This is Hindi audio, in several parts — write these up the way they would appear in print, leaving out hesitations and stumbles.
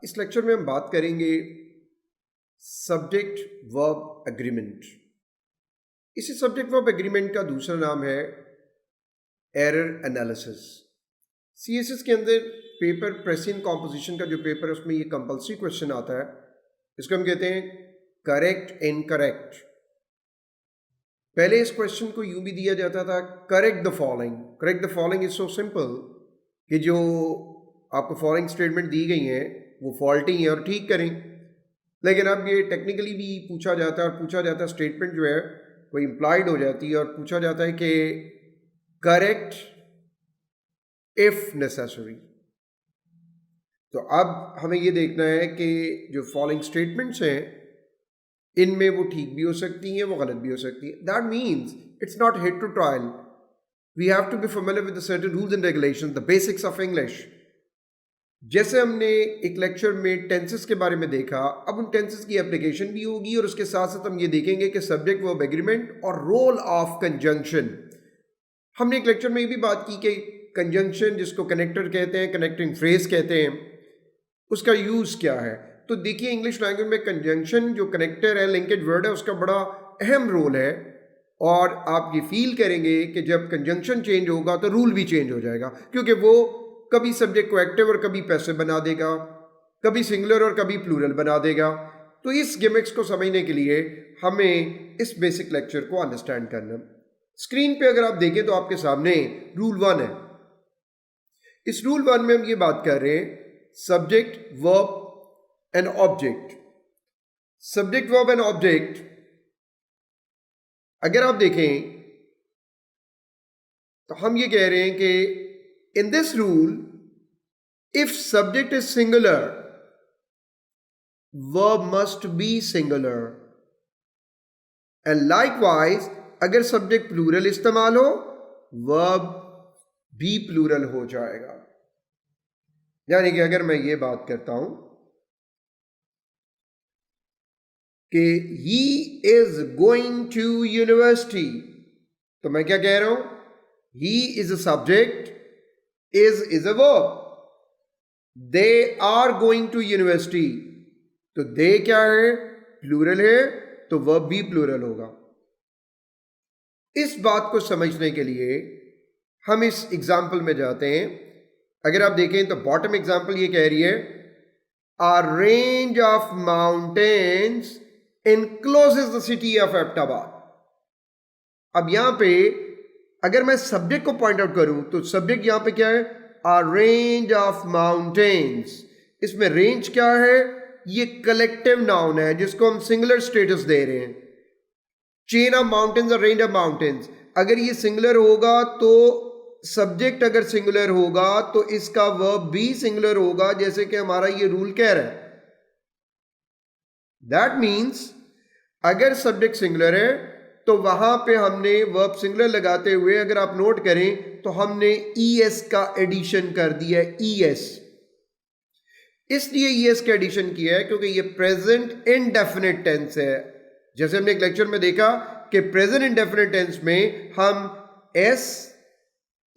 इस लेक्चर में हम बात करेंगे सब्जेक्ट वर्ब एग्रीमेंट। इसी सब्जेक्ट वर्ब एग्रीमेंट का दूसरा नाम है एरर एनालिसिस। सीएसएस के अंदर पेपर प्रेसिंग कॉम्पोजिशन का जो पेपर है उसमें ये कंपल्सरी क्वेश्चन आता है, इसको हम कहते हैं करेक्ट इनकरेक्ट। पहले इस क्वेश्चन को यूं भी दिया जाता था correct the following. Correct the following is so simple कि जो आपको फॉलोइंग स्टेटमेंट दी गई हैं वो फॉल्टी हैं और ठीक करें। लेकिन अब ये टेक्निकली भी पूछा जाता है और पूछा जाता है स्टेटमेंट जो है वो इम्प्लाइड हो जाती है और पूछा जाता है कि करेक्ट इफ नेसेसरी। तो अब हमें ये देखना है कि जो फॉलोइंग स्टेटमेंट्स हैं इनमें वो ठीक भी हो सकती हैं, वो गलत भी हो सकती है। That means it's not hit to trial, we have to be familiar with the certain rules and regulations, the basics of English. जैसे हमने एक लेक्चर में टेंसेस के बारे में देखा, अब उन टेंसेस की एप्लीकेशन भी होगी और उसके साथ साथ हम ये देखेंगे कि सब्जेक्ट वर्ब एग्रीमेंट और रोल ऑफ कंजंक्शन। हमने एक लेक्चर में ये भी बात की कि कंजंक्शन जिसको कनेक्टर कहते हैं, कनेक्टिंग फ्रेज कहते हैं, उसका यूज़ क्या है। तो देखिए इंग्लिश लैंग्वेज में कंजंक्शन जो कनेक्टर है, लिंकेज वर्ड है, उसका बड़ा अहम रोल है। और आप ये फील करेंगे कि जब कंजंक्शन चेंज होगा तो रूल भी चेंज हो जाएगा, क्योंकि वो कभी सब्जेक्ट को एक्टिव और कभी पैसिव बना देगा, कभी सिंगुलर और कभी प्लूरल बना देगा। तो इस गिमिक्स को समझने के लिए हमें इस बेसिक लेक्चर को अंडरस्टैंड करना। स्क्रीन पे अगर आप देखें तो आपके सामने रूल 1 है। इस रूल 1 में हम ये बात कर रहे हैं subject verb and object. Subject verb and object अगर आप देखें तो हम ये कह रहे हैं कि in this rule, if subject is singular, verb must be singular. And likewise, अगर subject plural इस्तेमाल हो, verb भी plural हो जाएगा। यानी कि अगर मैं ये बात करता हूं कि he is going to university, तो मैं क्या कह रहा हूं? He is a subject, is a verb. They are going to university, तो they क्या है? प्लूरल है, तो verb भी प्लूरल होगा। इस बात को समझने के लिए हम इस एग्जाम्पल में जाते हैं। अगर आप देखें तो बॉटम एग्जाम्पल ये कह रही है A range of mountains encloses the city of Ahmedabad. अब यहां पे अगर मैं सब्जेक्ट को पॉइंट आउट करूं तो सब्जेक्ट यहां पे क्या है? A range of mountains। इसमें रेंज क्या है? ये कलेक्टिव नाउन है जिसको हम सिंगुलर स्टेटस दे रहे हैं। चेन ऑफ माउंटेन्स और रेंज ऑफ माउंटेन्स। अगर ये सिंगुलर होगा तो सब्जेक्ट अगर सिंगुलर होगा तो इसका वर्ब भी सिंगुलर होगा, जैसे कि हमारा ये रूल कह रहा है। दैट मीन्स अगर सब्जेक्ट सिंगुलर है तो वहां पे हमने वर्ब सिंगुलर लगाते हुए अगर आप नोट करें तो हमने ईएस का एडिशन कर दिया है। ईएस इसलिए ईएस का एडिशन किया है क्योंकि ये प्रेजेंट इंडेफिनिट टेंस है। जैसे हमने एक लेक्चर में देखा कि प्रेजेंट इंडेफिनिट टेंस में हम एस,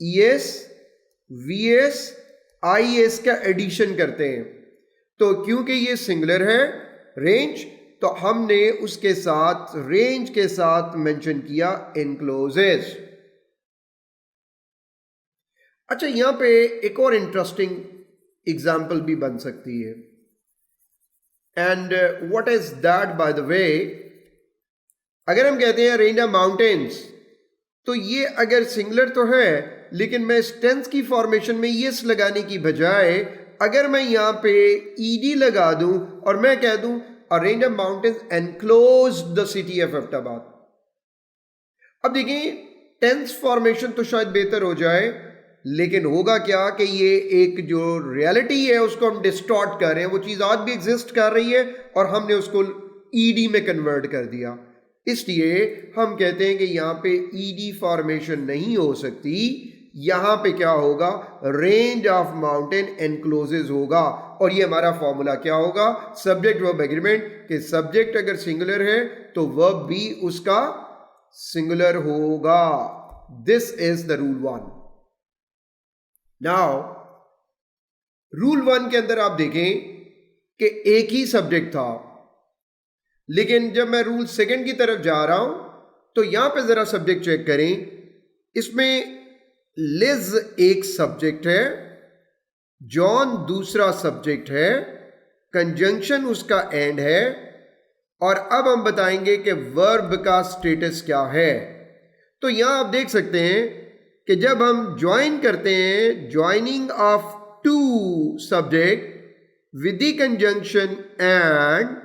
ईएस, वीएस, आईएस का एडिशन करते हैं। तो क्योंकि ये सिंगुलर है रेंज, तो हमने उसके साथ रेंज के साथ मेंशन किया इनक्लोजेस। अच्छा, यहां पे एक और इंटरेस्टिंग एग्जाम्पल भी बन सकती है। And what is that by the way? अगर हम कहते हैं रेंज ऑफ माउंटेन्स, तो ये अगर सिंगुलर तो है, लेकिन मैं इस टेंस की फॉर्मेशन में यस लगाने की बजाय अगर मैं यहां पे ईडी लगा दूं और मैं कह दूं A range of mountains enclosed the city of Ahmedabad। अब देखिए टेंस फॉर्मेशन तो शायद बेहतर हो जाए, लेकिन होगा क्या कि ये एक जो रियलिटी है उसको हम डिस्टॉर्ट कर रहे हैं। वो चीज आज भी एग्जिस्ट कर रही है और हमने उसको ईडी में कन्वर्ट कर दिया। इसलिए हम कहते हैं कि यहां पे ईडी फॉर्मेशन नहीं हो सकती। यहां पे क्या होगा? रेंज ऑफ माउंटेन एनक्लोजेज होगा। और ये हमारा फॉर्मूला क्या होगा? सब्जेक्ट वर्ब एग्रीमेंट के सब्जेक्ट अगर सिंगुलर है तो वर्ब भी उसका सिंगुलर होगा। This is the rule 1। Now rule 1 के अंदर आप देखें कि एक ही सब्जेक्ट था, लेकिन जब मैं रूल सेकंड की तरफ जा रहा हूं तो यहां पे जरा सब्जेक्ट चेक करें। इसमें लिज एक सब्जेक्ट है, जॉन दूसरा सब्जेक्ट है, कंजंक्शन उसका एंड है, और अब हम बताएंगे कि वर्ब का स्टेटस क्या है। तो यहां आप देख सकते हैं कि जब हम ज्वाइन करते हैं, joining of two subject with the conjunction and,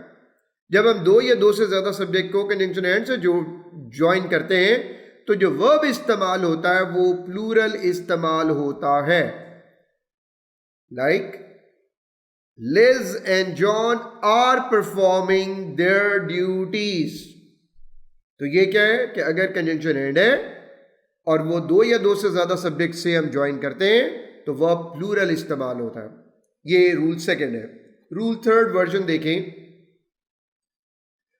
जब हम दो या दो से ज्यादा सब्जेक्ट को कंजंक्शन एंड से जो ज्वाइन करते हैं तो जो वर्ब इस्तेमाल होता है वो प्लूरल इस्तेमाल होता है। Like Liz and John are performing their duties. तो ये क्या है कि अगर कंजंक्शन एंड है और वो दो या दो से ज्यादा सब्जेक्ट से हम ज्वाइन करते हैं तो वर्ब प्लूरल इस्तेमाल होता है। ये रूल सेकंड है। रूल थर्ड वर्जन देखें।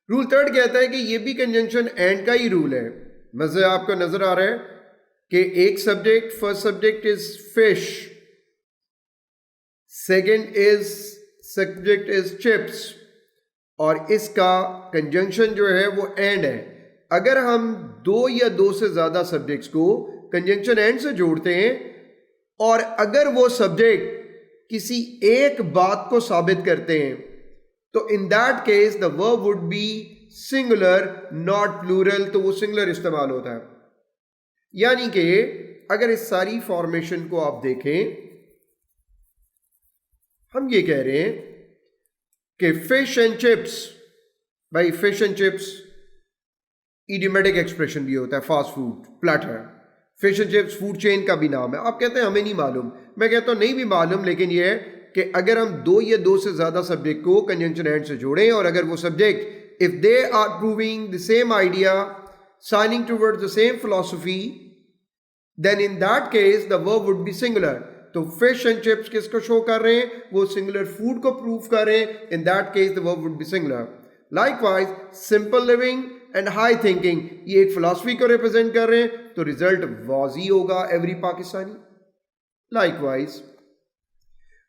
रूल थर्ड कहता है कि ये भी कंजंक्शन एंड का ही रूल है। मजे आपको नजर आ रहा है कि एक subject, first subject is fish, second is subject is chips, और इसका कंजंक्शन जो है वो एंड है। अगर हम दो या दो से ज्यादा सब्जेक्ट्स को कंजंक्शन एंड से जोड़ते हैं और अगर वो सब्जेक्ट किसी एक बात को साबित करते हैं तो in that case the verb would be singular not plural, तो वो सिंगुलर इस्तेमाल होता है। यानी कि अगर इस सारी फॉर्मेशन को आप देखें, हम ये कह रहे हैं कि फिश एंड चिप्स, भाई fish and chips idiomatic expression भी होता है, fast food platter. Fish and chips food chain का भी नाम है। आप कहते हैं हमें नहीं मालूम, मैं कहता हूं नहीं भी मालूम, लेकिन यह है कि अगर हम दो या दो से ज्यादा सब्जेक्ट को कंजंक्शन एंड से जोड़ें और अगर वो subject if they are proving the same idea, signing towards the same philosophy, then in that case the verb would be singular. तो फिश एंड चिप्स किसको शो कर रहे हैं? वो सिंगुलर फूड को प्रूव कर रहे हैं। इन that case the verb would be singular. Likewise simple living and high thinking, ये एक फिलॉसफी को रिप्रेजेंट कर रहे हैं, तो रिजल्ट वाज ही होगा एवरी पाकिस्तानी। लाइकवाइज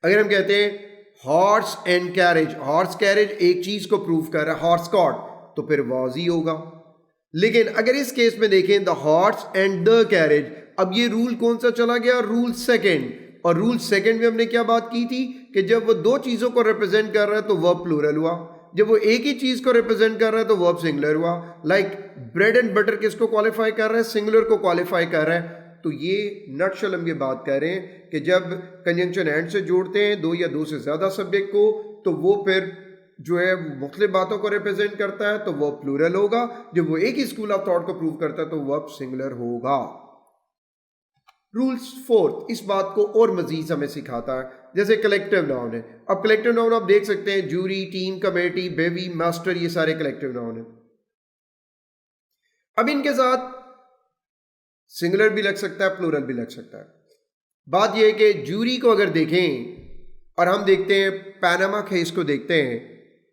अगर हम कहते हैं horse and carriage, horse carriage एक चीज को प्रूव कर रहा है, हॉर्स कॉट, तो फिर वाज ही होगा। लेकिन अगर इस केस में देखें the horse and the carriage, अब ये रूल कौन सा चला गया? Rule second. और रूल सेकंड में हमने क्या बात की थी कि जब वो दो चीजों को रिप्रेजेंट कर रहा है तो वर्ब प्लूरल हुआ, जब वो एक ही चीज को रिप्रेजेंट कर रहा है तो वर्ब सिंगुलर हुआ। लाइक ब्रेड एंड बटर किसको क्वालिफाई कर रहा है? सिंगुलर को क्वालिफाई कर रहा है। तो ये नटशल हम ये बात कर रहे हैं कि जब कंजंक्शन एंड से जोड़ते हैं दो या दो से ज्यादा सब्जेक्ट को तो वो फिर जो है मुख्तलिफ बातों को रिप्रेजेंट करता है तो वो प्लूरल होगा। जब वो एक ही स्कूल ऑफ थॉट को प्रूव करता है तो वर्ब सिंगुलर होगा। रूल्स फोर्थ इस बात को और मजीद हमें सिखाता है, जैसे कलेक्टिव नाउन है। अब कलेक्टिव नाउन आप देख सकते हैं jury, team, committee, baby, master, ये सारे कलेक्टिव नाउन है। अब इनके साथ सिंगुलर भी लग सकता है, प्लूरल भी लग सकता है। बात यह है कि जूरी को अगर देखें और हम देखते हैं पैनामा केस को देखते हैं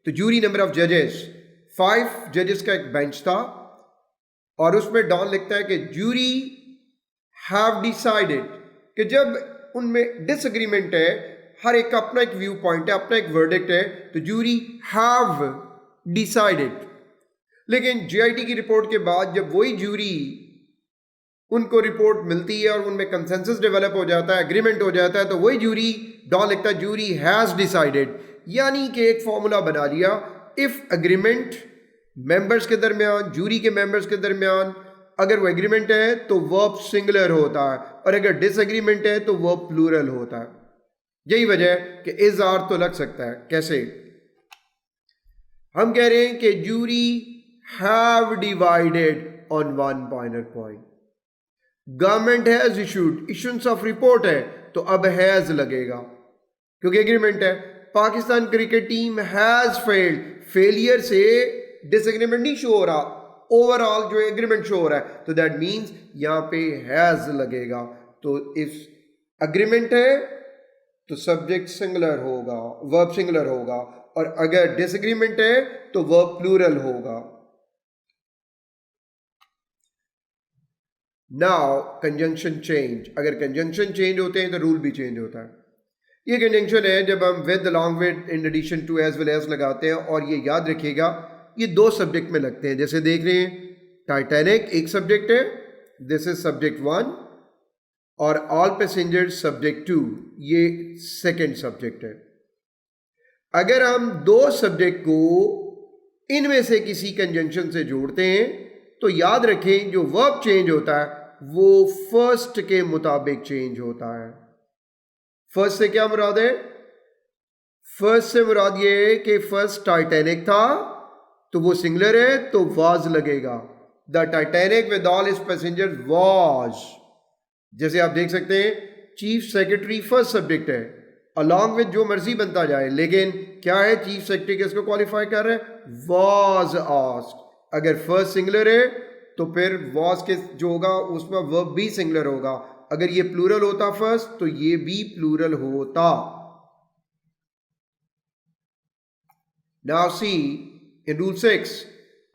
तो जूरी नंबर ऑफ जजेस 5 जजेस का एक बेंच था और उसमें डॉन लिखता है कि जूरी हैव डिसाइडेड, कि जब उनमें डिसएग्रीमेंट है, हर एक का अपना एक व्यू पॉइंट है, अपना एक वर्डिक्ट है, तो जूरी हैव डिसाइडेड। लेकिन जीआईटी की रिपोर्ट के बाद जब वही जूरी उनको रिपोर्ट मिलती है और उनमें कंसेंसस डेवलप हो जाता है, एग्रीमेंट हो जाता है, तो वही जूरी डॉन लिखता है जूरी हैज डिसाइडेड। यानी कि एक फॉर्मूला बना लिया, इफ एग्रीमेंट मेंबर्स के दरमियान, जूरी के मेंबर्स के दरमियान अगर वो एग्रीमेंट है तो वर्ब सिंगुलर होता है और अगर डिसएग्रीमेंट है तो वर्ब प्लूरल होता है। यही वजह है कि इज़हार तो लग सकता है। कैसे? हम कह रहे हैं कि jury have divided on one final point, government has issued, issuance of report है तो अब हैज लगेगा क्योंकि एग्रीमेंट है। Pakistan cricket team has failed, failure से डिसएग्रीमेंट नहीं शो हो रहा, ओवरऑल जो एग्रीमेंट शो हो रहा है, तो दैट मींस यहां पे हैज लगेगा। तो इफ एग्रीमेंट है तो सब्जेक्ट सिंगुलर होगा, वर्ब सिंगुलर होगा, और अगर डिसएग्रीमेंट है तो वर्ब प्लूरल होगा। नाउ कंजंक्शन चेंज, अगर कंजंक्शन चेंज होते हैं तो रूल भी चेंज होता है। ये कंजंक्शन है जब हम with, along with, in addition to, as well as लगाते हैं, और ये याद रखिएगा ये दो सब्जेक्ट में लगते हैं। जैसे देख रहे हैं टाइटैनिक एक सब्जेक्ट है, दिस इज सब्जेक्ट 1, और ऑल पैसेंजर्स सब्जेक्ट 2 ये सेकंड सब्जेक्ट है। अगर हम दो सब्जेक्ट को इनमें से किसी कंजंक्शन से जोड़ते हैं तो याद रखें जो वर्ब चेंज होता है वो फर्स्ट के मुताबिक चेंज होता है। फर्स्ट से क्या मुराद है? फर्स्ट से मुराद ये है कि फर्स्ट टाइटैनिक था तो वो सिंगुलर है तो वाज लगेगा। The Titanic with all it's passengers was. जैसे आप देख सकते हैं चीफ सेक्रेटरी फर्स्ट सब्जेक्ट है, अलॉन्ग विद जो मर्जी बनता जाए, लेकिन क्या है चीफ सेक्रेटरी किसको क्वालिफाई कर रहे हैं? Was asked. अगर फर्स्ट सिंगुलर है तो फिर वाज के जो होगा उसमें वर्ब भी सिंगुलर होगा। अगर ये प्लूरल होता फर्स्ट तो ये भी प्लूरल होता। नाउ सी इन रूल 6,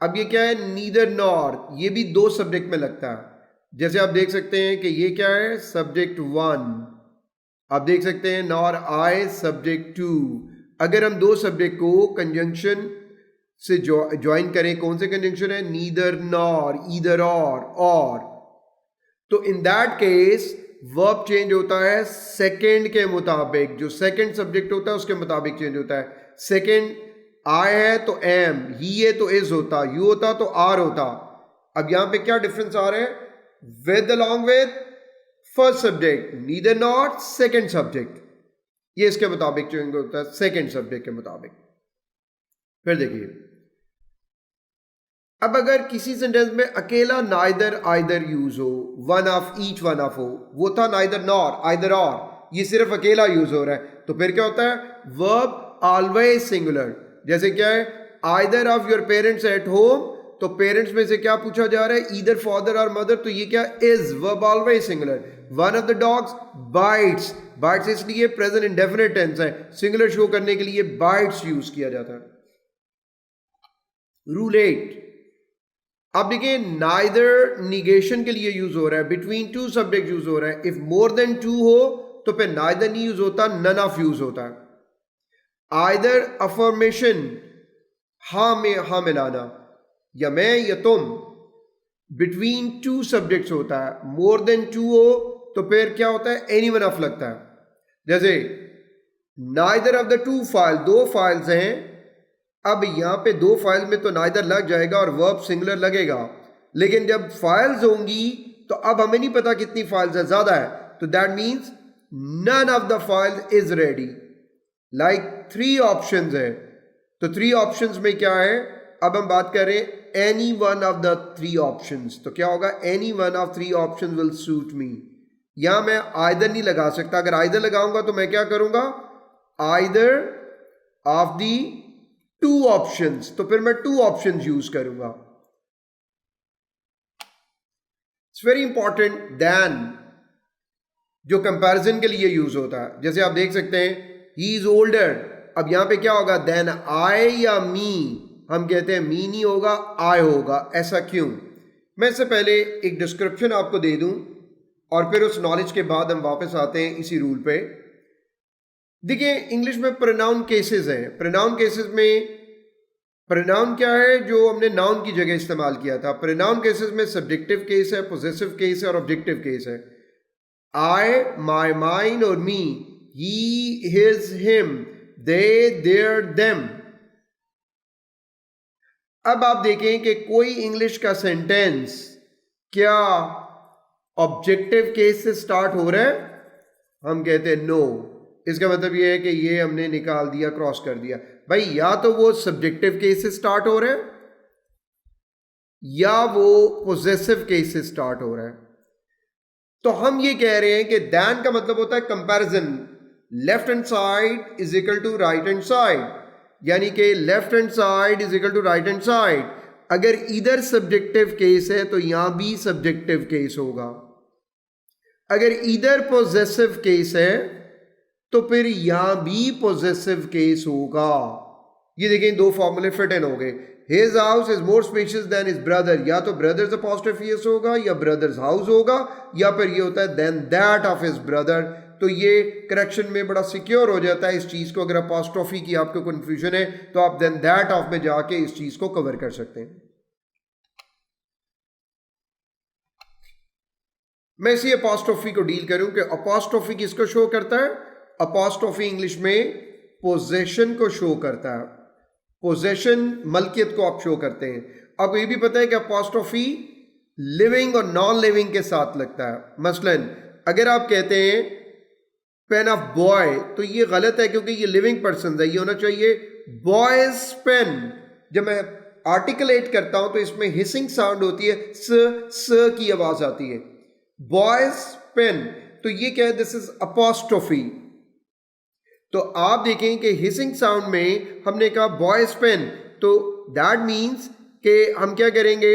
अब ये क्या है? नीदर नॉर, ये भी दो सब्जेक्ट में लगता है। जैसे आप देख सकते हैं कि ये क्या है? सब्जेक्ट 1। आप देख सकते हैं नॉर आई सब्जेक्ट 2। अगर हम दो सब्जेक्ट को कंजंक्शन से ज्वाइन करें, कौन से कंजंक्शन है? नीदर नॉर, ईदर और। तो in that case verb change होता है सेकंड के मुताबिक, जो सेकंड सब्जेक्ट होता है उसके मुताबिक चेंज होता है। सेकंड आई है तो एम, ही है तो इज होता, यू होता तो आर होता। अब यहां पे क्या डिफरेंस आ रहा है? With along with first subject, neither not second subject, ये इसके मुताबिक चेंज होता है सेकंड सब्जेक्ट के मुताबिक। फिर देखिए, अब अगर किसी सेंटेंस में अकेला नाइदर आइदर यूज हो, one of each one of हो, वो था नाइदर नॉर आइदर और, ये सिर्फ अकेला यूज हो रहा है, तो फिर क्या होता है? Verb always singular. जैसे क्या है? Either of your parents at home, तो पेरेंट्स में से क्या पूछा जा रहा है? ईदर फादर और मदर, तो ये क्या? Is, verb always singular. One of the dogs bytes, bytes इसलिए प्रेजेंट इंडेफिनिट टेंस है, सिंगुलर शो करने के लिए बाइट्स यूज किया जाता है। रूल 8, अब देखिए नाइदर निगेशन के लिए यूज हो रहा है, बिटवीन टू सब्जेक्ट यूज हो रहा है। इफ मोर देन टू हो तो फिर नाइदर नहीं यूज होता, नन ऑफ यूज होता है। आइदर अफर्मेशन, हाँ में हाँ मिलाना, या मैं या तुम, बिटवीन टू सब्जेक्ट्स होता है। मोर देन टू हो तो फिर क्या होता है? एनी वन ऑफ लगता है। जैसे neither of the two file, दो फाइल्स हैं, अब यहां पे दो फाइल में तो नाइदर लग जाएगा और वर्ब सिंगुलर लगेगा, लेकिन जब फाइल्स होंगी तो अब हमें नहीं पता कितनी फाइल्स है, ज्यादा है, तो that means none of the file is ready. Like 3 options है, तो 3 ऑप्शंस में क्या है? अब हम बात करें any one of the 3 options, तो क्या होगा? Any one of 3 options will suit me. यहां मैं आइदर नहीं लगा सकता, अगर आइदर लगाऊंगा तो मैं क्या करूंगा? आइदर ऑफ दी 2 ऑप्शंस, तो फिर मैं 2 ऑप्शंस यूज करूंगा। इट्स वेरी इंपॉर्टेंट देन, जो कंपैरिजन के लिए यूज होता है। जैसे आप देख सकते हैं ही इज ओल्डर, अब यहां पे क्या होगा? देन आई या मी? हम कहते हैं मी नहीं होगा, आई होगा। ऐसा क्यों? मैं इससे पहले एक डिस्क्रिप्शन आपको दे दूं और फिर उस नॉलेज के बाद हम वापस आते हैं इसी रूल पे। देखिए इंग्लिश में प्रोनाउन केसेस हैं। प्रोनाउन केसेस में प्रोनाउन क्या है? जो हमने नाउन की जगह इस्तेमाल किया था। प्रोनाउन केसेस में सब्जेक्टिव केस है, पोजेसिव केस है और ऑब्जेक्टिव केस है। आई, माई, माइन और me, he, his, him, they, their, them. अब आप देखें कि कोई इंग्लिश का सेंटेंस क्या ऑब्जेक्टिव केस से स्टार्ट हो रहा है? हम कहते हैं नो। इसका मतलब ये है कि ये हमने निकाल दिया, क्रॉस कर दिया। भाई या तो वो सब्जेक्टिव केस से स्टार्ट हो रहा है या वो पोजेसिव केस से स्टार्ट हो रहा है। तो हम ये कह रहे हैं कि दैन का मतलब होता है comparison. Left hand side is equal to right hand side, यानी कि left hand side is equal to right hand side. अगर इधर सब्जेक्टिव केस है तो यहां भी सब्जेक्टिव केस होगा। अगर इधर पोजेसिव केस है तो फिर यहां भी पोजेसिव केस होगा। ये देखें 2 फॉर्मूले फिट इन हो गए। His house is more spacious than his brother, या तो ब्रदर्स अपॉस्ट्रोफी एस होगा या ब्रदर्स हाउस होगा, या फिर ये होता है than that of his brother. तो ये करेक्शन में बड़ा सिक्योर हो जाता है इस चीज़ को। अगर अपॉस्ट्रोफी की आपको कन्फ्यूजन है तो आप देन दैट ऑफ में जाके इस चीज़ को कवर कर सकते हैं। मैं इसी अपॉस्ट्रोफी को डील करूं कि अपॉस्ट्रोफी किसको शो करता है। अपॉस्ट्रोफी इंग्लिश में पोजेशन को शो करता है। पोजेशन मलकियत को आप शो करते हैं। आपको ये भी पता है कि अपॉस्ट्रोफी लिविंग और नॉन लिविंग के साथ लगता है। मसलन अगर आप कहते हैं पेन ऑफ बॉय तो ये गलत है क्योंकि ये लिविंग पर्सन है। ये होना चाहिए बॉयज पेन। जब मैं आर्टिकुलेट करता हूं तो इसमें हिसिंग साउंड होती है, स की आवाज आती है। बॉयज पेन, तो ये क्या है, दिस इज अपॉस्ट्रोफी। तो आप देखें कि हिसिंग साउंड में हमने कहा बॉयज पेन, तो दैट मीन्स कि हम क्या करेंगे,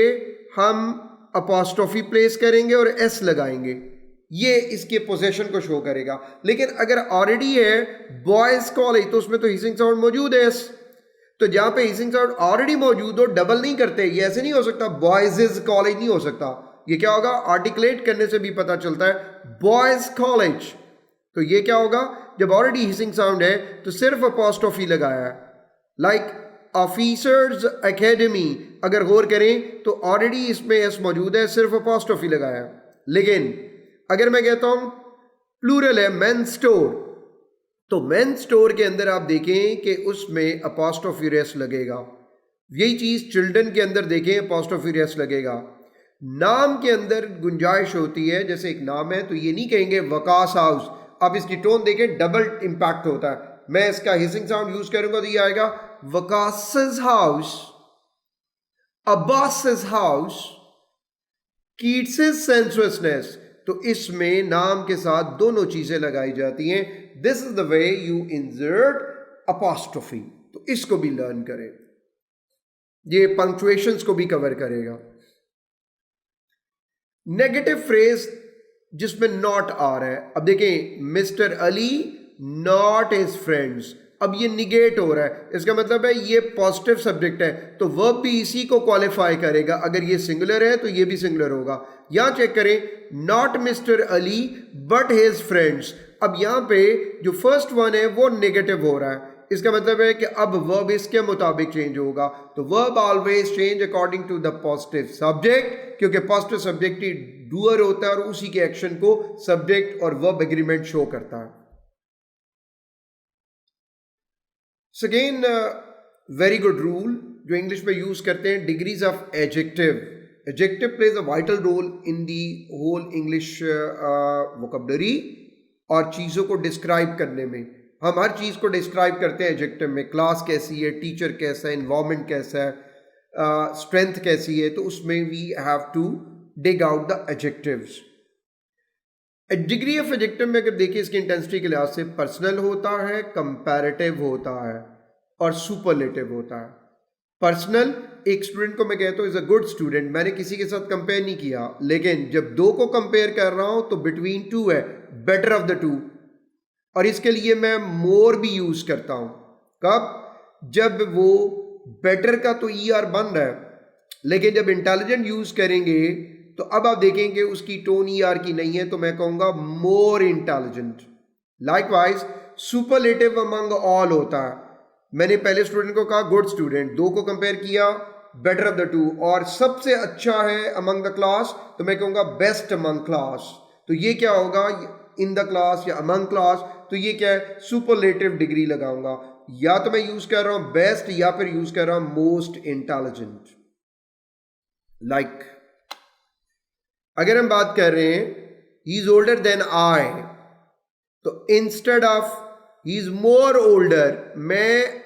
हम अपॉस्ट्रोफी प्लेस करेंगे और एस लगाएंगे। ये इसके पोजेशन को शो करेगा। लेकिन अगर ऑलरेडी है बॉयज कॉलेज तो उसमें तो हिसिंग साउंड मौजूद है एस। तो जहां पे हिसिंग साउंड ऑलरेडी मौजूद हो, डबल नहीं करते। ये ऐसे नहीं हो सकता, बॉयज कॉलेज नहीं हो सकता। ये क्या होगा, आर्टिकुलेट करने से भी पता चलता है बॉयज कॉलेज। तो ये क्या होगा, जब ऑलरेडी हिसिंग साउंड है तो सिर्फ अपॉस्ट्रोफी लगाया है। लाइक ऑफिसर्स एकेडमी, अगर गौर करें तो ऑलरेडी इसमें एस मौजूद है, सिर्फ अपॉस्ट्रोफी लगाया है। लेकिन अगर मैं कहता हूं प्लूरल है मेन स्टोर, तो मेन स्टोर के अंदर आप देखें कि उसमें अपॉस्ट्रोफी रेस लगेगा। यही चीज चिल्ड्रन के अंदर देखें, अपॉस्ट्रोफी रेस लगेगा। नाम के अंदर गुंजाइश होती है, जैसे एक नाम है तो ये नहीं कहेंगे वकास हाउस। आप इसकी टोन देखें, डबल इंपैक्ट होता है। मैं इसका हिसिंग साउंड यूज करूंगा तो ये आएगा वकास's हाउस, अब्बास's हाउस, कीट्स's सेंसुअसनेस। तो इसमें नाम के साथ दोनों चीजें लगाई जाती हैं। This is the way you insert apostrophe. तो इसको भी लर्न करें, ये पंक्चुएशंस को भी कवर करेगा। नेगेटिव फ्रेज जिसमें नॉट आ रहा है, अब देखें mister Ali not his friends, अब ये निगेट हो रहा है। इसका मतलब है ये पॉजिटिव सब्जेक्ट है तो वर्ब भी इसी को क्वालिफाई करेगा। अगर ये सिंगुलर है तो ये भी सिंगुलर होगा। यहां चेक करें, not mister Ali but his friends. अब यहां पे जो फर्स्ट वन है वो नेगेटिव हो रहा है। इसका मतलब है कि अब वर्ब इसके मुताबिक चेंज होगा। तो verb always change according to the positive subject, क्योंकि पॉजिटिव सब्जेक्ट ही डूअर होता है और उसी के एक्शन को सब्जेक्ट और वर्ब एग्रीमेंट शो करता है। अगेन वेरी गुड रूल जो इंग्लिश में यूज करते हैं, degrees of adjective. Adjective plays a vital role in the whole English vocabulary और चीज़ों को डिस्क्राइब करने में। हम हर चीज़ को डिस्क्राइब करते हैं एडजेक्टिव में। क्लास कैसी है, टीचर कैसा है, इन्वायरमेंट कैसा है, स्ट्रेंथ कैसी है, तो उसमें we have to dig out the adjectives. Degree of adjective में अगर देखिए इसकी इंटेंसिटी के लिहाज से पर्सनल होता है, कंपैरेटिव होता है और सुपरलेटिव होता है। पर्सनल, एक स्टूडेंट को मैं कहता हूँ इज अ गुड स्टूडेंट, मैंने किसी के साथ कंपेयर नहीं किया, लेकिन जब दो को कंपेयर कर रहा हूं तो बिटवीन टू है, बेटर ऑफ द टू, और इसके लिए मैं मोर भी यूज करता हूं। कब? जब वो बेटर का तो ई आर बन रहा है, लेकिन जब इंटेलिजेंट यूज करेंगे तो अब आप देखेंगे उसकी टोन ई आर की नहीं है, तो मैं कहूंगा more intelligent. Likewise superlative among all होता है। मैंने पहले स्टूडेंट को कहा गुड स्टूडेंट, दो को कंपेयर किया बेटर ऑफ द टू, और सबसे अच्छा है अमंग द क्लास तो मैं कहूंगा बेस्ट अमंग क्लास। तो ये क्या होगा, इन द क्लास या अमंग क्लास, तो ये क्या है, सुपरलेटिव डिग्री लगाऊंगा। या तो मैं यूज कर रहा हूं बेस्ट या फिर यूज कर रहा हूं मोस्ट इंटेलिजेंट। लाइक अगर हम बात कर रहे हैं he is older than I, तो instead of he is more older, मैं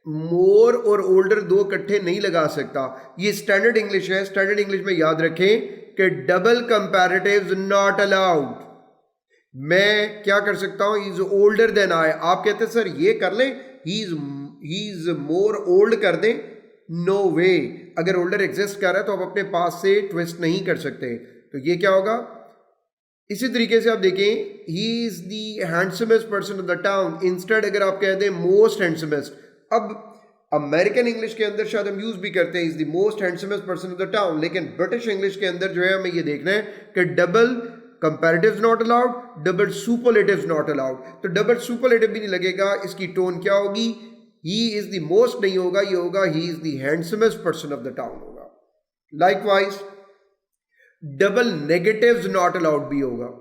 मोर और ओल्डर दो इकट्ठे नहीं लगा सकता। ये स्टैंडर्ड इंग्लिश है। स्टैंडर्ड इंग्लिश में याद रखें कि डबल कंपैरेटिव्स नॉट अलाउड। मैं क्या कर सकता हूं, he is older than I, आप कहते हैं सर ये कर लें, ही इज मोर ओल्ड कर दें, नो वे। अगर ओल्डर एग्जिस्ट कर रहा है तो आप अपने पास से ट्विस्ट नहीं कर सकते। तो ये क्या होगा, इसी तरीके से आप देखें ही is the handsomest person of the town, instead अगर आप कह दें मोस्ट हैंडसमेस्ट। अब अमेरिकन इंग्लिश के अंदर शायद हम यूज भी करते हैं is the most हैंडसमेस्ट person of the town, लेकिन ब्रिटिश इंग्लिश के अंदर जो है हमें ये देखना है कि double comparatives not allowed, double superlatives not allowed. तो डबल सुपरलेटिव भी नहीं लगेगा, इसकी टोन क्या होगी, ही इज द मोस्ट नहीं होगा, ये होगा he is the handsomest person of the town होगा। Likewise double negatives not allowed भी होगा।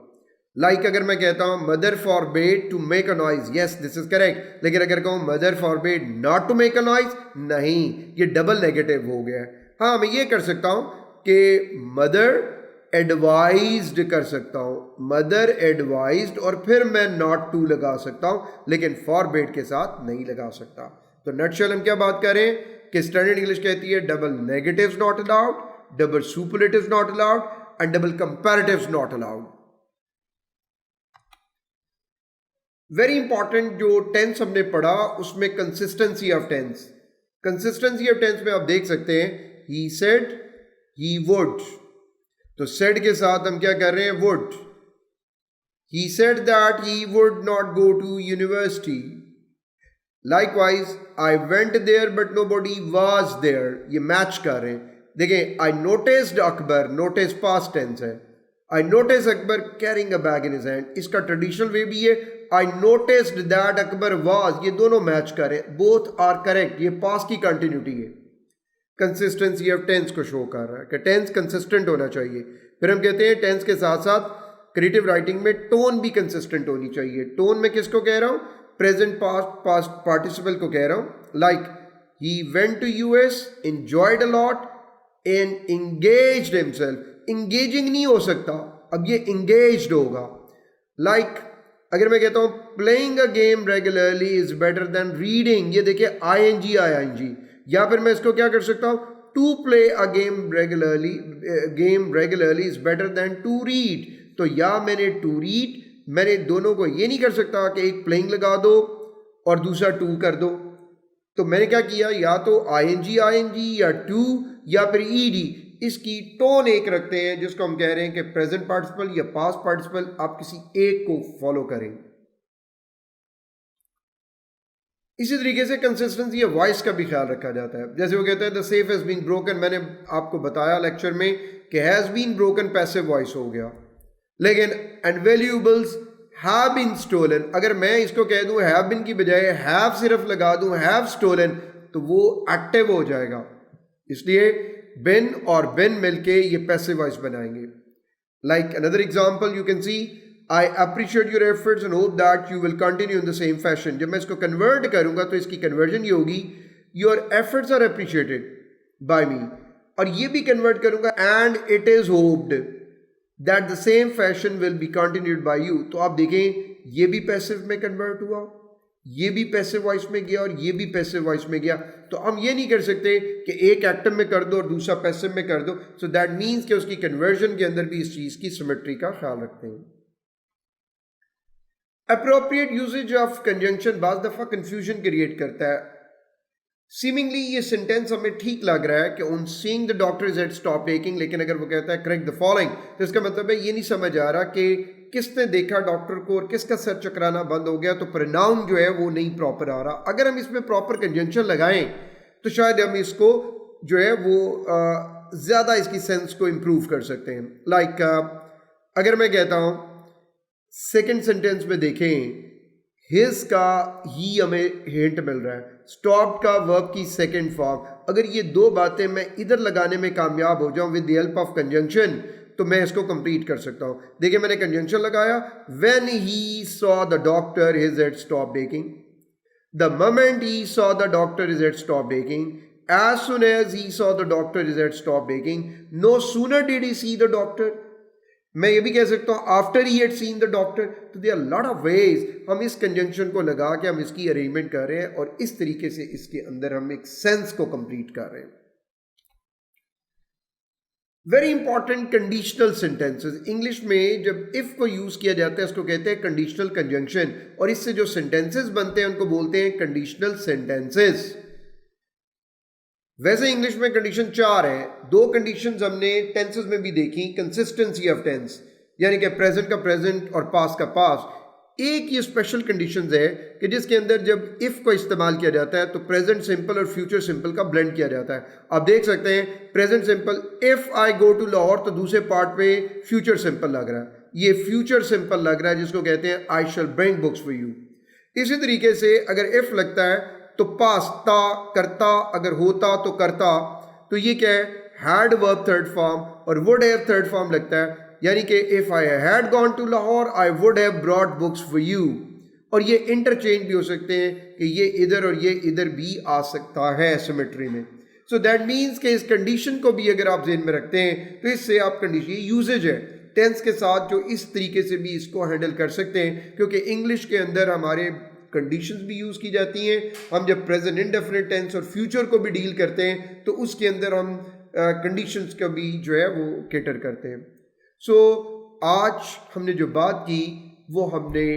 लाइक अगर मैं कहता हूं mother forbade to make a noise, yes this is correct, लेकिन अगर कहूं mother forbade not to make a noise, नहीं, ये डबल नेगेटिव हो गया। हाँ मैं ये कर सकता हूं कि मदर एडवाइज्ड कर सकता हूं, मदर एडवाइज्ड, और फिर मैं नॉट टू लगा सकता हूं, लेकिन फॉरबेड के साथ नहीं लगा सकता। तो नटशेल हम क्या बात करें कि स्टैंडर्ड इंग्लिश कहती है double negatives not allowed, double superlatives not allowed and double comparatives not allowed. Very important जो टेंस हमने पढ़ा उसमें consistency of tense, consistency of tense में आप देख सकते हैं ही सेड, ही वुड, तो सेड के साथ हम क्या कर रहे हैं, would. He said that he would not go to university, likewise I went there but nobody was there, ये मैच कर रहे हैं। देखें I noticed Akbar, notice past tense है, I notice Akbar carrying a bag in his hand, इसका ट्रेडिशनल वे भी है I noticed that Akbar was, ये दोनों मैच करें, बोथ आर करेक्ट, ये पास्ट की कंटिन्यूटी है। कंसिस्टेंसी ऑफ टेंस को शो कर रहा है कि टेंस कंसिस्टेंट होना चाहिए। फिर हम कहते हैं टेंस के साथ साथ क्रिएटिव राइटिंग में टोन भी कंसिस्टेंट होनी चाहिए। टोन में किसको कह रहा हूं, प्रेजेंट पास्ट पार्टिसिपल को कह रहा हूं। Like he went to US, enjoyed a lot and engaged himself, engaging नहीं हो सकता, अब ये इंगेज्ड होगा। लाइक अगर मैं कहता हूं playing a game regularly is better then reading, ये देखिए आईएनजी आईएनजी, या फिर मैं इसको क्या कर सकता हूं, to play a game regularly is better than to read, तो या मैंने टू रीड, मैंने दोनों को ये नहीं कर सकता कि एक प्लेइंग लगा दो और दूसरा टू कर दो। तो मैंने क्या किया, या तो आईएनजी आईएनजी या टू या फिर ईडी, इसकी टोन एक रखते हैं जिसको हम कह रहे हैं कि प्रेजेंट पार्टिसिपल या पास्ट पार्टिसिपल, आप किसी एक को फॉलो करें। इसी तरीके से कंसिस्टेंसी या वॉइस का भी ख्याल रखा जाता है। जैसे वो कहते हैं the safe has been broken, मैंने आपको बताया लेक्चर में कि has been broken passive voice हो गया, लेकिन and valuables have been stolen, अगर मैं इसको कह दूं हैव बीन की बजाय हैव सिर्फ लगा दूं हैव स्टोलन, तो वो एक्टिव हो जाएगा, इसलिए बिन और बिन मिलके ये पैसिव वॉइस बनाएंगे। Like another example you can see I appreciate your efforts and hope that you will continue in the same fashion. जब मैं इसको कन्वर्ट करूंगा तो इसकी कन्वर्जन ये होगी your efforts are appreciated by me, और ये भी कन्वर्ट करूंगा and it is hoped that the same fashion will be continued by you. तो आप देखें ये भी पैसिव में कन्वर्ट हुआ, ये भी पैसिव वॉइस में गया और ये भी पैसिव वॉइस में गया। तो हम ये नहीं कर सकते कि एक एक्टिव में कर दो और दूसरा पैसिव में कर दो। सो दैट मीन्स कि उसकी कन्वर्जन के अंदर भी इस चीज की सिमेट्री का ख्याल रखते हैं। अप्रोप्रिएट यूजेज ऑफ कंजंक्शन बाज दफा कंफ्यूजन क्रिएट करता है। सीमिंगली ये सेंटेंस हमें ठीक लग रहा है कि on seeing the doctor is at stop taking, लेकिन अगर वो कहता है करेक्ट द फॉलोइंग, तो इसका मतलब है ये नहीं समझ आ रहा कि किसने देखा डॉक्टर को और किसका सर चकराना बंद हो गया, तो प्रोनाउन जो है वो नहीं प्रॉपर आ रहा। अगर हम इसमें प्रॉपर कंजंक्शन लगाएं तो शायद हम इसको जो है वो ज़्यादा इसकी सेंस को इम्प्रूव कर सकते हैं। लाइक अगर मैं कहता हूँ सेकेंड सेंटेंस में देखें हिज का ही हमें हिंट मिल रहा है, स्टॉप का वर्ब की सेकेंड फॉर्म, अगर ये दो बातें मैं इधर लगाने में कामयाब हो जाऊं with the help of conjunction तो मैं इसको कंप्लीट कर सकता हूं। देखिए मैंने कंजंक्शन लगाया, when he saw the doctor his at stop baking, the moment he saw the doctor is at stop baking, as soon as he saw the doctor is at stop baking, no sooner did he see the doctor. मैं ये भी कह सकता हूँ after he had seen the doctor. तो there are lot of ways हम इस कंजंक्शन को लगा के हम इसकी अरेंजमेंट कर रहे हैं और इस तरीके से इसके अंदर हम एक सेंस को कंप्लीट कर रहे हैं। Very important conditional sentences, English में जब इफ को यूज किया जाता है इसको कहते हैं कंडीशनल कंजंक्शन, और इससे जो सेंटेंसेस बनते हैं उनको बोलते हैं कंडीशनल सेंटेंसेस। वैसे इंग्लिश में कंडीशन 4 है, 2 कंडीशंस हमने टेंसेस में भी देखी, कंसिस्टेंसी ऑफ टेंस यानी कि प्रेजेंट का प्रेजेंट और पास्ट का पास्ट। एक ये स्पेशल कंडीशंस है कि जिसके अंदर जब इफ को इस्तेमाल किया जाता है तो प्रेजेंट सिंपल और फ्यूचर सिंपल का ब्लेंड किया जाता है। आप देख सकते हैं present simple if I go to Lahore, तो दूसरे पार्ट पे फ्यूचर सिंपल लग रहा है, ये फ्यूचर सिंपल लग रहा है जिसको कहते हैं आई शैल ब्रिंग बुक्स फॉर यू। इसी तरीके से अगर इफ लगता है तो पास्ट ता करता, अगर होता तो करता, तो ये क्या है, हैड वर्ब थर्ड फॉर्म, और वुड हैव थर्ड फॉर्म लगता है, यानी कि if I had gone to Lahore I would have brought books for you. और ये इंटरचेंज भी हो सकते हैं कि ये इधर और ये इधर भी आ सकता है सिमेट्री में। सो दैट मीन्स कि इस कंडीशन को भी अगर आप जेहन में रखते हैं तो इससे आप कंडीशन यूजेज है टेंस के साथ जो इस तरीके से भी इसको हैंडल कर सकते हैं, क्योंकि इंग्लिश के अंदर हमारे कंडीशंस भी यूज़ की जाती हैं। हम जब प्रेजेंट इंडेफिनिट टेंस और फ्यूचर को भी डील करते हैं तो उसके अंदर हम कंडीशंस का भी जो है वो केटर करते हैं। सो आज हमने जो बात की वो हमने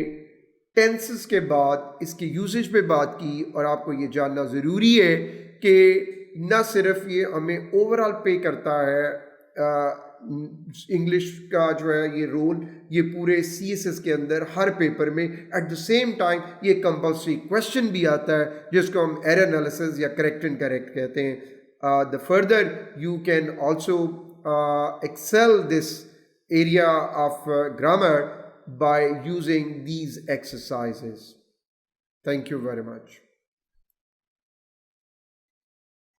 टेंसेस के बाद इसके यूसेज पे बात की, और आपको ये जानना ज़रूरी है कि ना सिर्फ ये हमें ओवरऑल पे करता है इंग्लिश का जो है ये रोल, ये पूरे CSS के अंदर हर पेपर में, एट द सेम टाइम ये कंपल्सरी क्वेश्चन भी आता है जिसको हम एरर एनालिसिस या करेक्ट एंड करेक्ट कहते हैं। The further you can also excel this area of grammar by using these exercises. Thank you very much.